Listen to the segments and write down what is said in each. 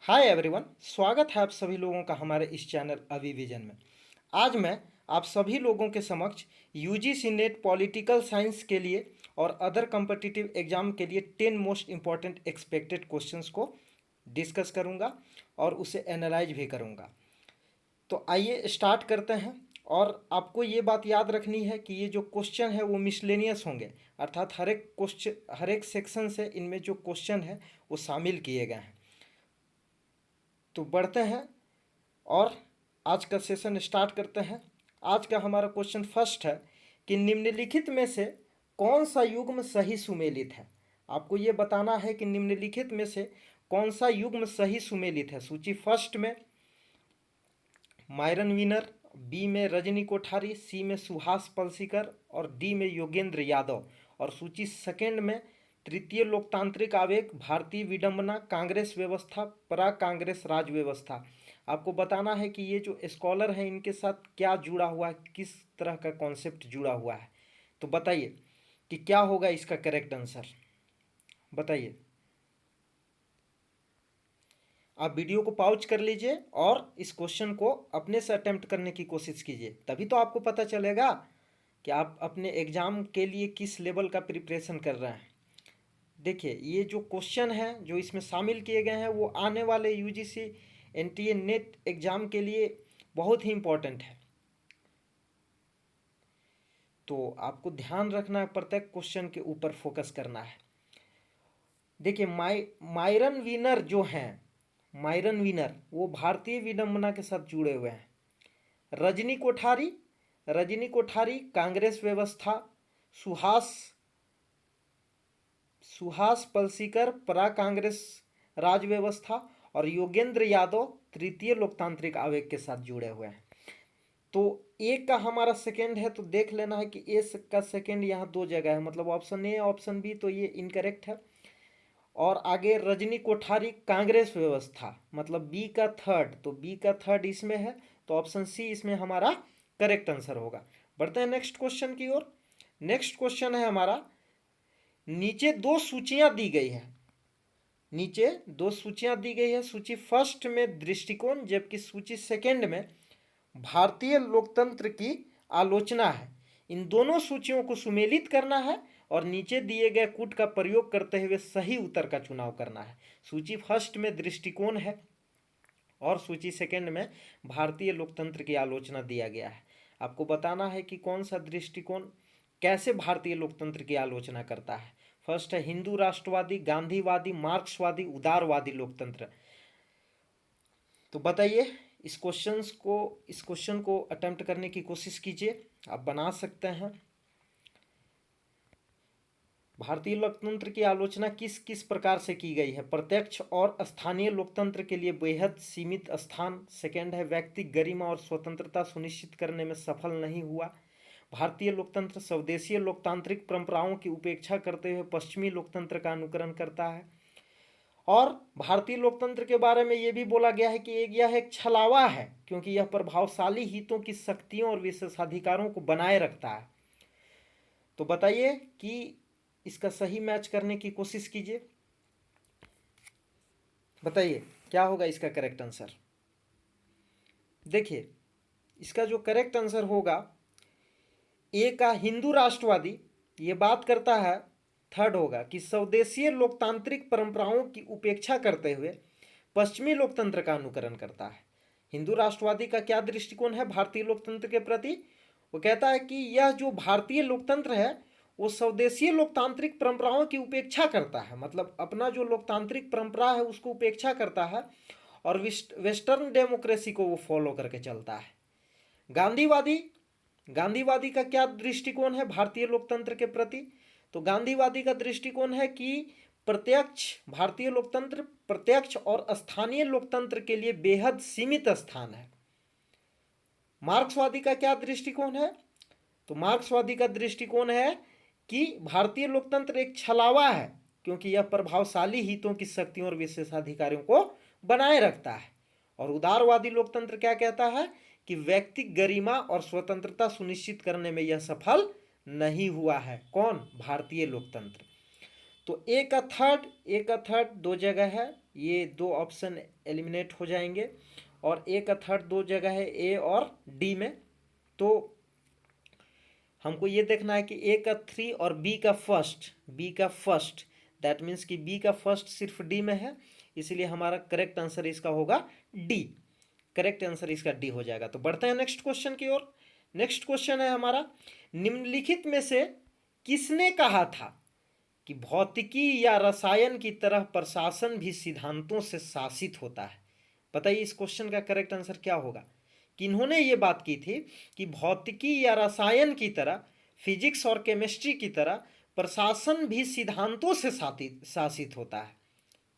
Hi everyone, स्वागत है आप सभी लोगों का हमारे इस चैनल अभिविजन में। आज मैं आप सभी लोगों के समक्ष यूजीसी नेट पॉलिटिकल साइंस के लिए और अदर कॉम्पिटिटिव एग्जाम के लिए 10 मोस्ट इम्पॉर्टेंट एक्सपेक्टेड क्वेश्चंस को डिस्कस करूंगा और उसे एनालाइज भी करूंगा। तो आइए स्टार्ट करते हैं। और आपको ये बात याद रखनी है कि ये जो क्वेश्चन है वो मिसलेनियस होंगे, अर्थात हर एक सेक्शन से इनमें जो क्वेश्चन है वो शामिल किए गए हैं। तो बढ़ते हैं और आज का सेशन स्टार्ट करते हैं। आज का हमारा क्वेश्चन फर्स्ट है कि निम्नलिखित में से कौन सा युग्म सही सुमेलित है। आपको ये बताना है कि निम्नलिखित में से कौन सा युग्म सही सुमेलित है। सूची फर्स्ट में मायरन वीनर, बी में रजनी कोठारी, सी में सुहास पलसीकर और डी में योगेंद्र यादव। और सूची सेकेंड में तृतीय लोकतांत्रिक आवेग, भारतीय विडंबना, कांग्रेस व्यवस्था, परा कांग्रेस राज व्यवस्था। आपको बताना है कि ये जो स्कॉलर हैं इनके साथ क्या जुड़ा हुआ है, किस तरह का कॉन्सेप्ट जुड़ा हुआ है। तो बताइए कि क्या होगा इसका करेक्ट आंसर, बताइए। आप वीडियो को पॉज कर लीजिए और इस क्वेश्चन को अपने से अटेम्प्ट करने की कोशिश कीजिए, तभी तो आपको पता चलेगा कि आप अपने एग्ज़ाम के लिए किस लेवल का प्रिपरेशन कर रहे हैं। देखिए, ये जो क्वेश्चन हैं जो इसमें शामिल किए गए हैं वो आने वाले यूजीसी एनटीए नेट एग्ज़ाम के लिए बहुत ही इम्पोर्टेंट है। तो आपको ध्यान रखना है, प्रत्येक क्वेश्चन के ऊपर फोकस करना है। देखिए, मायरन वीनर जो हैं, मायरन वीनर वो भारतीय विडंबना के साथ जुड़े हुए हैं। रजनी कोठारी कांग्रेस व्यवस्था, सुहास सुहास पलसीकर परा कांग्रेस राज व्यवस्था और योगेंद्र यादव तृतीय लोकतांत्रिक आवेग के साथ जुड़े हुए हैं। तो ए का हमारा सेकेंड है, तो देख लेना है कि ए का सेकेंड यहाँ दो जगह है, मतलब ऑप्शन ए ऑप्शन बी, तो ये इनकरेक्ट है। और आगे रजनी कोठारी कांग्रेस व्यवस्था, मतलब बी का थर्ड, तो बी का थर्ड इसमें है, तो ऑप्शन सी इसमें हमारा करेक्ट आंसर होगा। बढ़ते हैं नेक्स्ट क्वेश्चन की ओर। नेक्स्ट क्वेश्चन है हमारा, नीचे दो सूचियां दी गई है। नीचे दो सूचियां दी गई है। सूची फर्स्ट में दृष्टिकोण, जबकि सूची सेकेंड में भारतीय लोकतंत्र की आलोचना है। इन दोनों सूचियों को सुमेलित करना है और नीचे दिए गए कूट का प्रयोग करते हुए सही उत्तर का चुनाव करना है। सूची फर्स्ट में दृष्टिकोण है और सूची सेकेंड में भारतीय लोकतंत्र की आलोचना दिया गया है। आपको बताना है कि कौन सा दृष्टिकोण कैसे भारतीय लोकतंत्र की आलोचना करता है। फर्स्ट है हिंदू राष्ट्रवादी, गांधीवादी, मार्क्सवादी, उदारवादी लोकतंत्र। तो बताइए, इस क्वेश्चन को अटेम्प्ट करने की कोशिश कीजिए, आप बना सकते हैं। भारतीय लोकतंत्र की आलोचना किस किस प्रकार से की गई है। प्रत्यक्ष और स्थानीय लोकतंत्र के लिए बेहद सीमित स्थान। सेकेंड है व्यक्ति गरिमा और स्वतंत्रता सुनिश्चित करने में सफल नहीं हुआ। भारतीय लोकतंत्र स्वदेशीय लोकतांत्रिक परंपराओं की उपेक्षा करते हुए पश्चिमी लोकतंत्र का अनुकरण करता है। और भारतीय लोकतंत्र के बारे में ये भी बोला गया है कि यह एक छलावा है, क्योंकि यह प्रभावशाली हितों की शक्तियों और विशेषाधिकारों को बनाए रखता है। तो बताइए कि इसका सही मैच करने की कोशिश कीजिए, बताइए क्या होगा इसका करेक्ट आंसर। देखिए, इसका जो करेक्ट आंसर होगा ए का हिंदू राष्ट्रवादी, ये बात करता है, थर्ड होगा कि स्वदेशीय लोकतांत्रिक परंपराओं की उपेक्षा करते हुए पश्चिमी लोकतंत्र का अनुकरण करता है। हिंदू राष्ट्रवादी का क्या दृष्टिकोण है भारतीय लोकतंत्र के प्रति। वो कहता है कि यह जो भारतीय लोकतंत्र है वो स्वदेशीय लोकतांत्रिक परंपराओं की उपेक्षा करता है, मतलब अपना जो लोकतांत्रिक परंपरा है उसको उपेक्षा करता है और वेस्टर्न डेमोक्रेसी को वो फॉलो करके चलता है। गांधीवादी का क्या दृष्टिकोण है भारतीय लोकतंत्र के प्रति। तो गांधीवादी का दृष्टिकोण है कि भारतीय लोकतंत्र प्रत्यक्ष और स्थानीय लोकतंत्र के लिए बेहद सीमित स्थान है। मार्क्सवादी का क्या दृष्टिकोण है। तो मार्क्सवादी का दृष्टिकोण है कि भारतीय लोकतंत्र एक छलावा है, क्योंकि यह प्रभावशाली हितों की शक्तियों और विशेषाधिकारों को बनाए रखता है। और उदारवादी लोकतंत्र क्या कहता है कि व्यक्ति गरिमा और स्वतंत्रता सुनिश्चित करने में यह सफल नहीं हुआ है। कौन? भारतीय लोकतंत्र। तो ए का थर्ड दो जगह है, ये दो ऑप्शन एलिमिनेट हो जाएंगे, और ए का थर्ड दो जगह है ए और डी में। तो हमको ये देखना है कि ए का 3 और बी का फर्स्ट, दैट मीन्स कि बी का फर्स्ट सिर्फ डी में है, इसलिए हमारा करेक्ट आंसर इसका होगा डी। करेक्ट आंसर इसका डी हो जाएगा। तो बढ़ते हैं नेक्स्ट क्वेश्चन की ओर। नेक्स्ट क्वेश्चन है हमारा, निम्नलिखित में से किसने कहा था कि भौतिकी या रसायन की तरह प्रशासन भी सिद्धांतों से शासित होता है? बताइए इस क्वेश्चन का करेक्ट आंसर क्या होगा। किन्होंने ये बात की थी कि भौतिकी या रसायन की तरह, फिजिक्स और केमिस्ट्री की तरह प्रशासन भी सिद्धांतों से शासित होता है।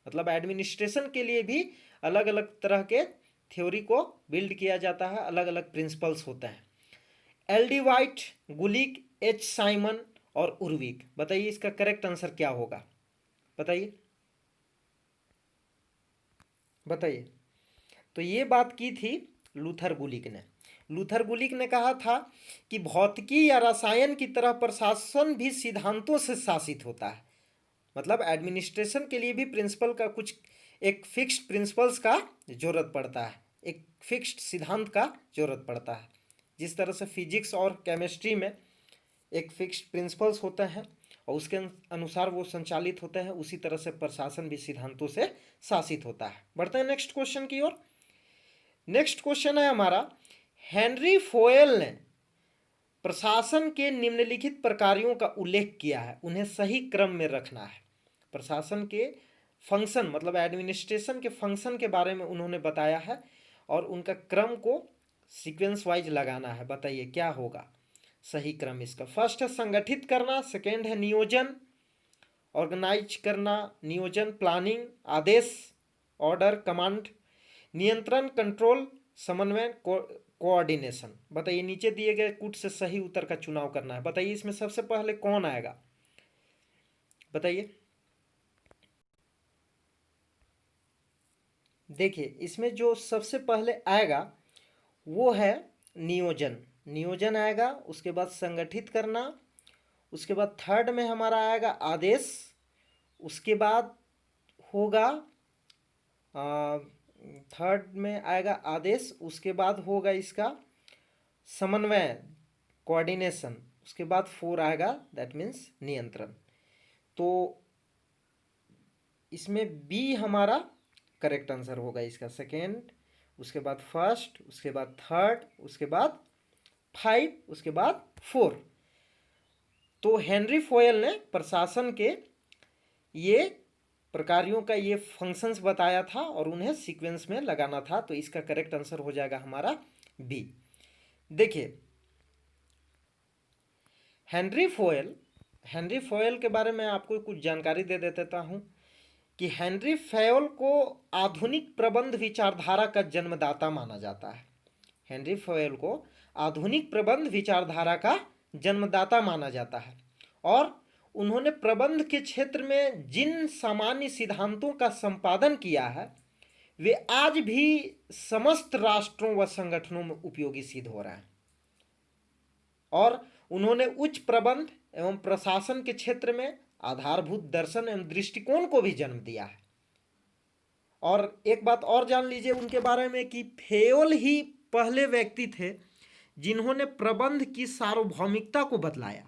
मतलब एडमिनिस्ट्रेशन के लिए भी अलग अलग तरह के थ्योरी को बिल्ड किया जाता है, अलग अलग प्रिंसिपल्स होते हैं। एल डी वाइट, गुलिक, एच साइमन और उर्विक। बताइए इसका करेक्ट आंसर क्या होगा, बताइए बताइए। तो ये बात की थी लूथर गुलिक ने। लूथर गुलिक ने कहा था कि भौतिकी या रसायन की तरह प्रशासन भी सिद्धांतों से शासित होता है। मतलब एडमिनिस्ट्रेशन के लिए भी प्रिंसिपल का कुछ एक फिक्स्ड प्रिंसिपल्स का जरूरत पड़ता है, एक फिक्स्ड सिद्धांत का जरूरत पड़ता है। जिस तरह से फिजिक्स और केमिस्ट्री में एक फिक्स्ड प्रिंसिपल्स होते हैं और उसके अनुसार वो संचालित होते हैं, उसी तरह से प्रशासन भी सिद्धांतों से शासित होता है। बढ़ते हैं नेक्स्ट क्वेश्चन की ओर। नेक्स्ट क्वेश्चन है हमारा, हेनरी फोयल ने प्रशासन के निम्नलिखित प्रकारों का उल्लेख किया है, उन्हें सही क्रम में रखना है। प्रशासन के फंक्शन मतलब एडमिनिस्ट्रेशन के फंक्शन के बारे में उन्होंने बताया है और उनका क्रम को सीक्वेंस वाइज लगाना है। बताइए क्या होगा सही क्रम इसका। फर्स्ट है संगठित करना, सेकेंड है नियोजन, ऑर्गेनाइज करना, नियोजन, प्लानिंग, आदेश, ऑर्डर, कमांड, नियंत्रण, कंट्रोल, समन्वय, कोऑर्डिनेशन। बताइए नीचे दिए गए कुछ से सही उत्तर का चुनाव करना है। बताइए इसमें सबसे पहले कौन आएगा, बताइए। देखिए इसमें जो सबसे पहले आएगा वो है नियोजन। नियोजन आएगा, उसके बाद संगठित करना, उसके बाद थर्ड में हमारा आएगा आदेश, उसके बाद होगा थर्ड में आएगा आदेश, उसके बाद होगा इसका समन्वय, कोऑर्डिनेशन, उसके बाद 4 आएगा दैट मीन्स नियंत्रण। तो इसमें बी हमारा करेक्ट आंसर होगा इसका, सेकेंड, उसके बाद फर्स्ट, उसके बाद थर्ड, उसके बाद 5, उसके बाद 4। तो हेनरी फोयल ने प्रशासन के ये प्रकारों का ये फंक्शंस बताया था और उन्हें सीक्वेंस में लगाना था। तो इसका करेक्ट आंसर हो जाएगा हमारा बी। देखिए हेनरी फोयल के बारे में आपको कुछ जानकारी दे देता हूँ कि हेनरी फोयल को आधुनिक प्रबंध विचारधारा का जन्मदाता माना जाता है। हेनरी फोयल को आधुनिक प्रबंध विचारधारा का जन्मदाता माना जाता है और उन्होंने प्रबंध के क्षेत्र में जिन सामान्य सिद्धांतों का संपादन किया है वे आज भी समस्त राष्ट्रों व संगठनों में उपयोगी सिद्ध हो रहे हैं। और उन्होंने उच्च प्रबंध एवं प्रशासन के क्षेत्र में आधारभूत दर्शन एवं दृष्टिकोण को भी जन्म दिया है। और एक बात और जान लीजिए उनके बारे में कि फोयल ही पहले व्यक्ति थे जिन्होंने प्रबंध की सार्वभौमिकता को बतलाया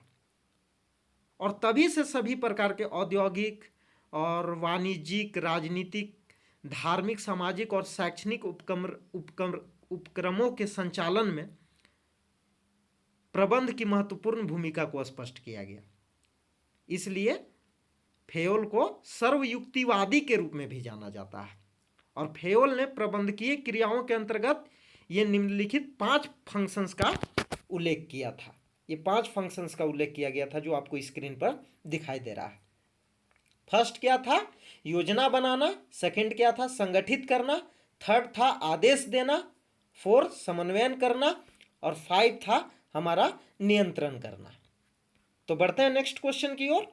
और तभी से सभी प्रकार के औद्योगिक और वाणिज्यिक, राजनीतिक, धार्मिक, सामाजिक और शैक्षणिक उपक्रमों के संचालन में प्रबंध की महत्वपूर्ण भूमिका को स्पष्ट किया गया। इसलिए फोयल को सर्वयुक्तिवादी के रूप में भी जाना जाता है और फोयल ने प्रबंधकीय क्रियाओं के अंतर्गत ये निम्नलिखित 5 फंक्शंस का उल्लेख किया था। ये 5 फंक्शंस का उल्लेख किया गया था जो आपको स्क्रीन पर दिखाई दे रहा है। फर्स्ट क्या था, योजना बनाना, सेकंड क्या था, संगठित करना, थर्ड था आदेश देना, 4 समन्वयन करना और 5 था हमारा नियंत्रण करना। तो बढ़ते हैं नेक्स्ट क्वेश्चन की ओर।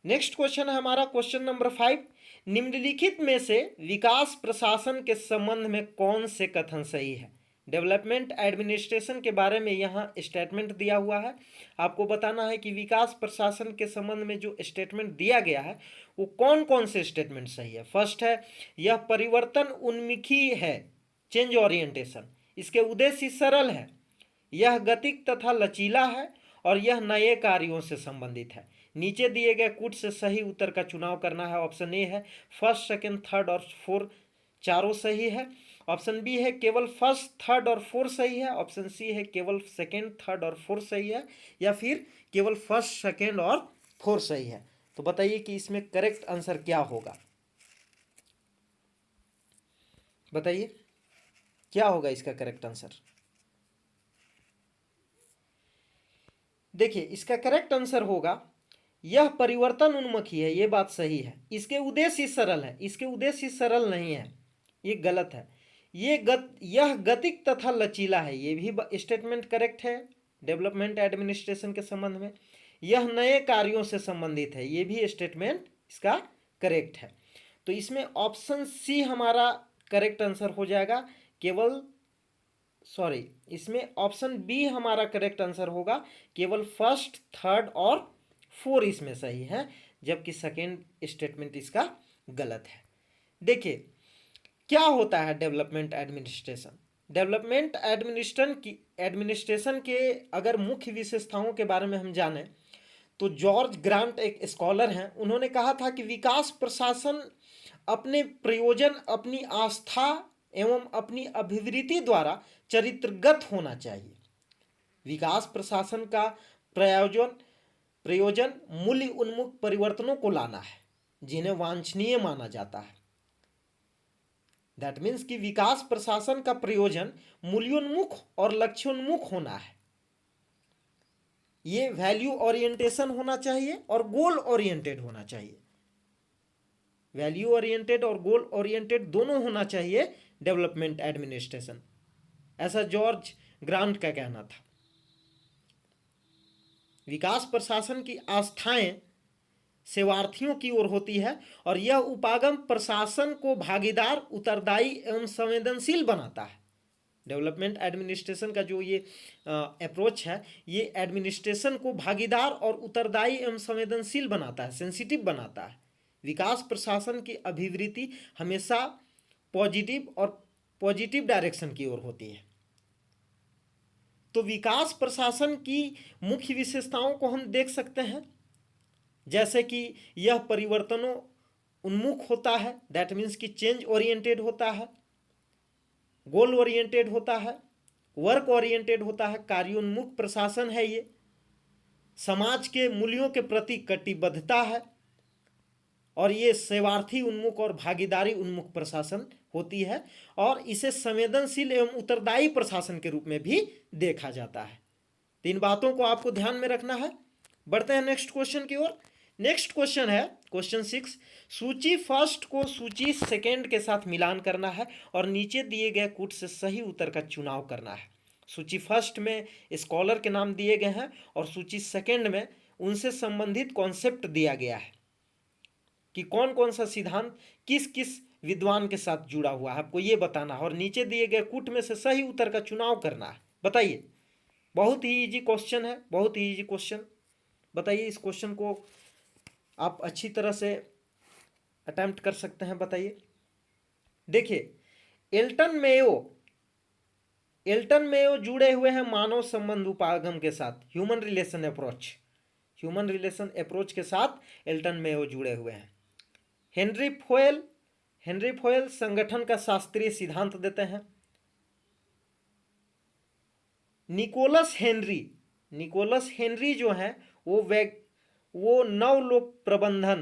नेक्स्ट क्वेश्चन है हमारा क्वेश्चन नंबर 5, निम्नलिखित में से विकास प्रशासन के संबंध में कौन से कथन सही है? डेवलपमेंट एडमिनिस्ट्रेशन के बारे में यहाँ स्टेटमेंट दिया हुआ है। आपको बताना है कि विकास प्रशासन के संबंध में जो स्टेटमेंट दिया गया है वो कौन कौन से स्टेटमेंट सही है। फर्स्ट है, यह परिवर्तन उन्मुखी है, चेंज ओरिएंटेशन, इसके उद्देश्य सरल है, यह गतिक तथा लचीला है और यह नए कार्यों से संबंधित है। नीचे दिए गए कूट से सही उत्तर का चुनाव करना है। ऑप्शन ए है फर्स्ट, सेकंड, थर्ड और फोर चारों सही है। ऑप्शन बी है केवल फर्स्ट, थर्ड और फोर सही है। ऑप्शन सी है केवल सेकंड, थर्ड और फोर सही है, या फिर केवल फर्स्ट, सेकंड और फोर सही है। तो बताइए कि इसमें करेक्ट आंसर क्या होगा, बताइए क्या होगा इसका करेक्ट आंसर। देखिए इसका करेक्ट आंसर होगा यह परिवर्तन उन्मुखी है, ये बात सही है। इसके उद्देश्य सरल है, इसके उद्देश्य सरल नहीं है, ये गलत है। यह गतिक तथा लचीला है, ये भी स्टेटमेंट करेक्ट है डेवलपमेंट एडमिनिस्ट्रेशन के संबंध में। यह नए कार्यों से संबंधित है, ये भी स्टेटमेंट इसका करेक्ट है। तो इसमें ऑप्शन सी हमारा करेक्ट आंसर हो जाएगा। इसमें ऑप्शन बी हमारा करेक्ट आंसर होगा, केवल फर्स्ट, थर्ड और फोर इसमें सही है, जबकि सेकेंड स्टेटमेंट इसका गलत है। देखिए क्या होता है डेवलपमेंट एडमिनिस्ट्रेशन। डेवलपमेंट एडमिनिस्ट्रेशन के अगर मुख्य विशेषताओं के बारे में हम जाने तो जॉर्ज ग्रांट एक स्कॉलर हैं, उन्होंने कहा था कि विकास प्रशासन अपने प्रयोजन, अपनी आस्था एवं अपनी अभिवृत्ति द्वारा चरित्रगत होना चाहिए। विकास प्रशासन का प्रयोजन मूल्य उन्मुख परिवर्तनों को लाना है जिन्हें वांछनीय माना जाता है। दैट मीन्स कि विकास प्रशासन का प्रयोजन मूल्योन्मुख और लक्ष्योन्मुख होना है। ये वैल्यू ओरिएंटेशन होना चाहिए और गोल ओरिएंटेड होना चाहिए। वैल्यू ओरिएंटेड और गोल ओरिएंटेड दोनों होना चाहिए डेवलपमेंट एडमिनिस्ट्रेशन, ऐसा जॉर्ज ग्रांट का कहना था। विकास प्रशासन की आस्थाएं सेवार्थियों की ओर होती है और यह उपागम प्रशासन को भागीदार, उत्तरदायी एवं संवेदनशील बनाता है। डेवलपमेंट एडमिनिस्ट्रेशन का जो ये अप्रोच है, ये एडमिनिस्ट्रेशन को भागीदार और उत्तरदायी एवं संवेदनशील बनाता है, सेंसिटिव बनाता है। विकास प्रशासन की अभिवृत्ति हमेशा पॉजिटिव डायरेक्शन की ओर होती है। तो विकास प्रशासन की मुख्य विशेषताओं को हम देख सकते हैं, जैसे कि यह परिवर्तनों उन्मुख होता है, दैट मीन्स कि चेंज ओरिएंटेड होता है, गोल ओरिएंटेड होता है, वर्क ओरिएंटेड होता है, कार्योन्मुख प्रशासन है ये, समाज के मूल्यों के प्रति कटिबद्धता है, और ये सेवार्थी उन्मुख और भागीदारी उन्मुख प्रशासन होती है, और इसे संवेदनशील एवं उत्तरदायी प्रशासन के रूप में भी देखा जाता है। तीन बातों को आपको ध्यान में रखना है। बढ़ते हैं नेक्स्ट क्वेश्चन की ओर। नेक्स्ट क्वेश्चन है क्वेश्चन 6। सूची फर्स्ट को सूची सेकेंड के साथ मिलान करना है और नीचे दिए गए कूट से सही उत्तर का चुनाव करना है। सूची फर्स्ट में स्कॉलर के नाम दिए गए हैं और सूची सेकेंड में उनसे संबंधित कॉन्सेप्ट दिया गया है कि कौन कौन सा सिद्धांत किस किस विद्वान के साथ जुड़ा हुआ है, आपको ये बताना है और नीचे दिए गए कूट में से सही उत्तर का चुनाव करना है। बताइए, बहुत ही इजी क्वेश्चन है, बहुत ही इजी क्वेश्चन। बताइए इस क्वेश्चन को आप अच्छी तरह से अटेम्प्ट कर सकते हैं। बताइए, देखिए एल्टन मेयो जुड़े हुए हैं मानव संबंध उपागम के साथ, ह्यूमन रिलेशन अप्रोच के साथ एल्टन मेयो जुड़े हुए हैं। हेनरी फोयल संगठन का शास्त्रीय सिद्धांत देते हैं। निकोलस हेनरी जो है वो नवलोक प्रबंधन,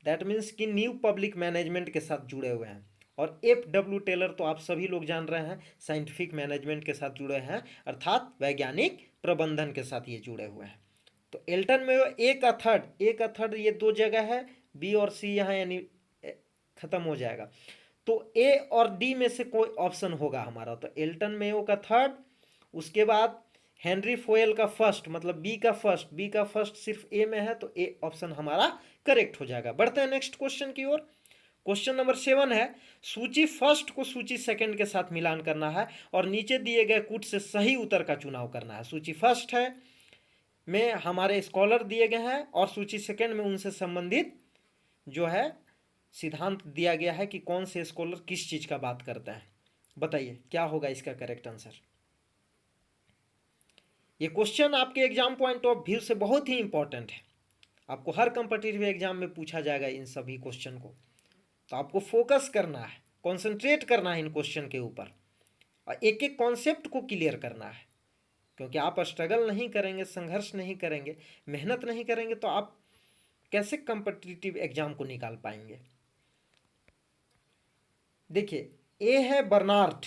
दैट मीन्स कि न्यू पब्लिक मैनेजमेंट के साथ जुड़े हुए हैं। और F.W. टेलर तो आप सभी लोग जान रहे हैं, साइंटिफिक मैनेजमेंट के साथ जुड़े हैं, अर्थात वैज्ञानिक प्रबंधन के साथ ये जुड़े हुए हैं। तो एल्टन में एक थर्ड ये दो जगह है, बी और सी यहाँ यानी खत्म हो जाएगा। तो ए और डी में से कोई ऑप्शन होगा हमारा। तो एल्टन मेयो का थर्ड, उसके बाद हेनरी फोयल का फर्स्ट, मतलब बी का फर्स्ट सिर्फ ए में है, तो ए ऑप्शन हमारा करेक्ट हो जाएगा। बढ़ते हैं नेक्स्ट क्वेश्चन की ओर। क्वेश्चन नंबर 7 है, सूची फर्स्ट को सूची सेकंड के साथ मिलान करना है और नीचे दिए गए कूट से सही उत्तर का चुनाव करना है। सूची फर्स्ट है में हमारे स्कॉलर दिए गए हैं और सूची सेकंड में उनसे संबंधित जो है सिद्धांत दिया गया है कि कौन से स्कॉलर किस चीज का बात करते हैं। बताइए क्या होगा इसका करेक्ट आंसर। ये क्वेश्चन आपके एग्जाम पॉइंट ऑफ व्यू से बहुत ही इंपॉर्टेंट है, आपको हर कंपटीटिव एग्जाम में पूछा जाएगा इन सभी क्वेश्चन को, तो आपको फोकस करना है, कंसंट्रेट करना है इन क्वेश्चन के ऊपर और एक एक कॉन्सेप्ट को क्लियर करना है, क्योंकि आप स्ट्रगल नहीं करेंगे, संघर्ष नहीं करेंगे, मेहनत नहीं करेंगे तो आप कैसे कंपटीटिव एग्जाम को निकाल पाएंगे। देखिए ए है बर्नार्ड,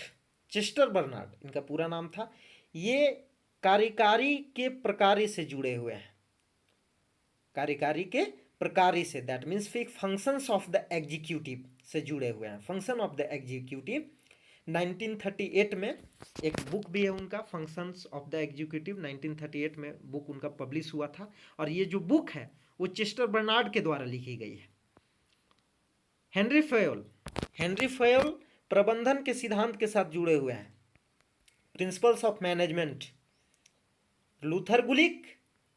चेस्टर बर्नार्ड इनका पूरा नाम था। ये कार्यकारी के प्रकारी से जुड़े हुए हैं, कार्यकारी के प्रकारी से, दैट मीन्स फिर फंक्शंस ऑफ द एग्जीक्यूटिव से जुड़े हुए हैं, फंक्शन ऑफ द एग्जीक्यूटिव। 1938 में एक बुक भी है उनका, फंक्शंस ऑफ द एग्जीक्यूटिव, 1938 में बुक उनका पब्लिश हुआ था और ये जो बुक है वो चेस्टर बर्नार्ड के द्वारा लिखी गई है। हेनरी फयोल, हेनरी फयोल प्रबंधन के सिद्धांत के साथ जुड़े हुए हैं, principles of management. Luther Gulick,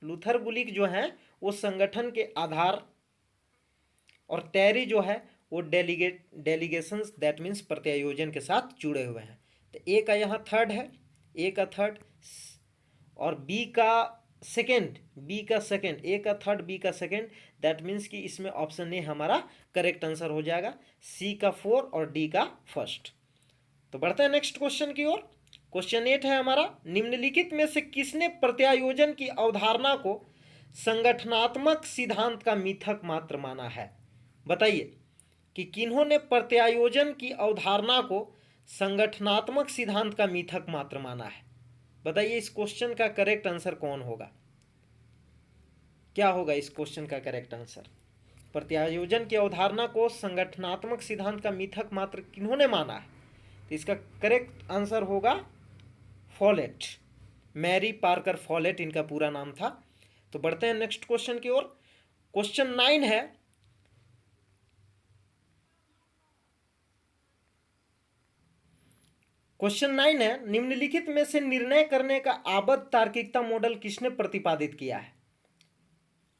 Luther Gulick जो है वो संगठन के आधार, और टैरी जो है वो डेलीगेशंस दैट मीन्स प्रत्यायोजन के साथ जुड़े हुए हैं। तो ए का यहाँ थर्ड है, ए का थर्ड और बी का सेकेंड, बी का सेकेंड, ए का थर्ड बी का सेकेंड, दैट मीन्स कि इसमें ऑप्शन ए हमारा करेक्ट आंसर हो जाएगा, सी का 4 और डी का फर्स्ट। तो बढ़ते हैं नेक्स्ट क्वेश्चन की ओर। क्वेश्चन 8 है हमारा, निम्नलिखित में से किसने प्रत्यायोजन की अवधारणा को संगठनात्मक सिद्धांत का मिथक मात्र माना है। बताइए कि किन्होंने प्रत्यायोजन की अवधारणा को संगठनात्मक सिद्धांत का मिथक मात्र माना है। बताइए इस क्वेश्चन का करेक्ट आंसर कौन होगा, क्या होगा इस क्वेश्चन का करेक्ट आंसर। प्रत्यायोजन की अवधारणा को संगठनात्मक सिद्धांत का मिथक मात्र किन्होंने माना है, तो इसका करेक्ट आंसर होगा फॉलेट, मैरी पार्कर फॉलेट इनका पूरा नाम था। तो बढ़ते हैं नेक्स्ट क्वेश्चन की ओर। क्वेश्चन 9 है, क्वेश्चन 9 है, निम्नलिखित में से निर्णय करने का आबद्ध तार्किकता मॉडल किसने प्रतिपादित किया है।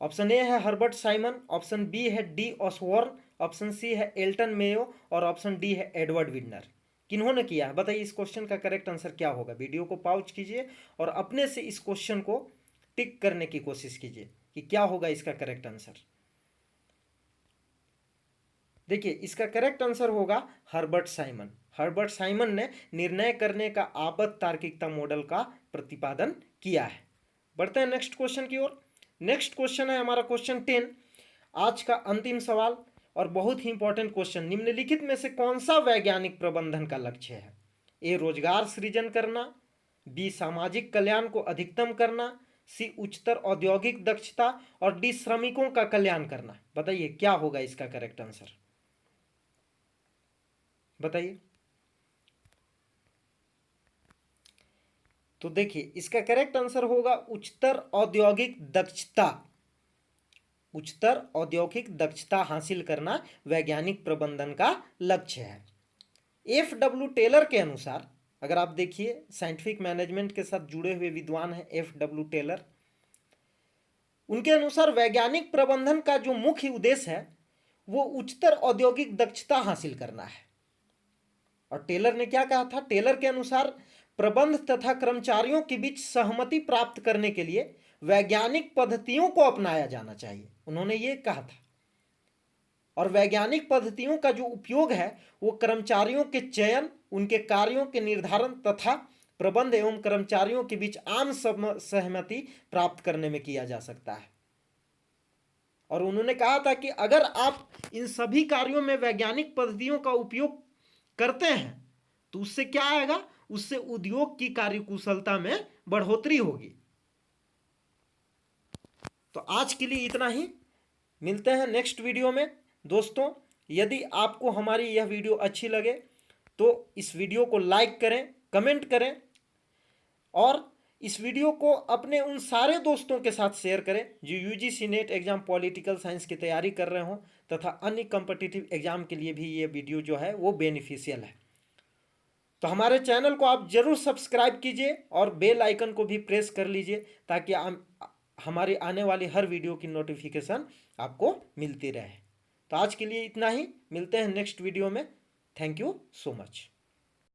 ऑप्शन ए है हर्बर्ट साइमन, ऑप्शन बी है डी ऑसबॉर्न, ऑप्शन सी है एल्टन मेयो और ऑप्शन डी है एडवर्ड विनर। किन्होंने किया है, बताइए इस क्वेश्चन का करेक्ट आंसर क्या होगा। वीडियो को पॉज कीजिए और अपने से इस क्वेश्चन को टिक करने की कोशिश कीजिए कि क्या होगा इसका करेक्ट आंसर। देखिए इसका करेक्ट आंसर होगा हर्बर्ट साइमन। हर्बर्ट साइमन ने निर्णय करने का आबद्ध तार्किकता मॉडल का प्रतिपादन किया है। बढ़ते हैं नेक्स्ट क्वेश्चन की ओर। नेक्स्ट क्वेश्चन है हमारा क्वेश्चन 10, आज का अंतिम सवाल और बहुत ही इंपॉर्टेंट क्वेश्चन। निम्नलिखित में से कौन सा वैज्ञानिक प्रबंधन का लक्ष्य है। ए रोजगार सृजन करना, बी सामाजिक कल्याण को अधिकतम करना, सी उच्चतर औद्योगिक दक्षता और डी श्रमिकों का कल्याण करना। बताइए क्या होगा इसका करेक्ट आंसर, बताइए। तो देखिए इसका करेक्ट आंसर होगा उच्चतर औद्योगिक दक्षता, उच्चतर औद्योगिक दक्षता हासिल करना वैज्ञानिक प्रबंधन का लक्ष्य है। एफ.डब्ल्यू. टेलर के अनुसार, अगर आप देखिए साइंटिफिक मैनेजमेंट के साथ जुड़े हुए विद्वान हैं एफ.डब्ल्यू. टेलर, उनके अनुसार वैज्ञानिक प्रबंधन का जो मुख्य उद्देश्य है वो उच्चतर औद्योगिक दक्षता हासिल करना है। और टेलर ने क्या कहा था, टेलर के अनुसार प्रबंध तथा कर्मचारियों के बीच सहमति प्राप्त करने के लिए वैज्ञानिक पद्धतियों को अपनाया जाना चाहिए, उन्होंने ये कहा था। और वैज्ञानिक पद्धतियों का जो उपयोग है वो कर्मचारियों के चयन, उनके कार्यों के निर्धारण तथा प्रबंध एवं कर्मचारियों के बीच आम सहमति प्राप्त करने में किया जा सकता है। और उन्होंने कहा था कि अगर आप इन सभी कार्यों में वैज्ञानिक पद्धतियों का उपयोग करते हैं तो उससे क्या आएगा, उससे उद्योग की कार्यकुशलता में बढ़ोतरी होगी। तो आज के लिए इतना ही, मिलते हैं नेक्स्ट वीडियो में। दोस्तों यदि आपको हमारी यह वीडियो अच्छी लगे तो इस वीडियो को लाइक करें, कमेंट करें और इस वीडियो को अपने उन सारे दोस्तों के साथ शेयर करें जो UGC net exam political science की तैयारी कर रहे हों तथा अन्य कॉम्पिटिटिव एग्जाम के लिए भी ये वीडियो जो है वो बेनिफिशियल है। तो हमारे चैनल को आप जरूर सब्सक्राइब कीजिए और बेल आइकन को भी प्रेस कर लीजिए ताकि हमारी आने वाली हर वीडियो की नोटिफिकेशन आपको मिलती रहे। तो आज के लिए इतना ही, मिलते हैं नेक्स्ट वीडियो में। Thank you so much.